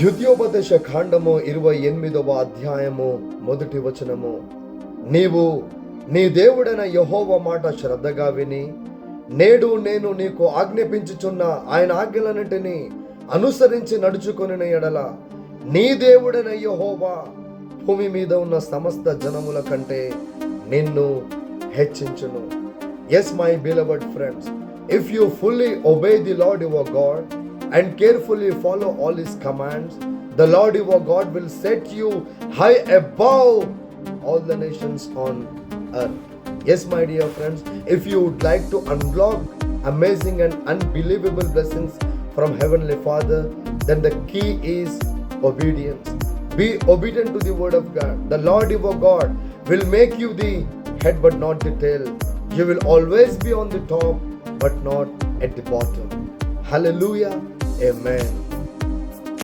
ద్వితీయోపదేశ కాండము 28వ అధ్యాయము 1 వచనము. నీవు నీ దేవుడైన యెహోవా మాట శ్రద్ధగా విని నేడు నేను నీకు ఆజ్ఞాపించుచున్న ఆయన ఆజ్ఞలన్నిటినీ అనుసరించి నడుచుకొనిన ఎడల నీ దేవుడైన యెహోవా భూమి మీద ఉన్న సమస్త జనముల కంటే నిన్ను హెచ్చించును. Yes, my beloved friends, if you fully obey the Lord your God and carefully follow all his commands, the Lord your God will set you high above all the nations on earth. Yes, my dear friends, if you would like to unlock amazing and unbelievable blessings from Heavenly Father, then the key is obedience. Be obedient to the word of God. The Lord your God will make you the head but not the tail. You will always be on the top but not at the bottom. Hallelujah. Amen.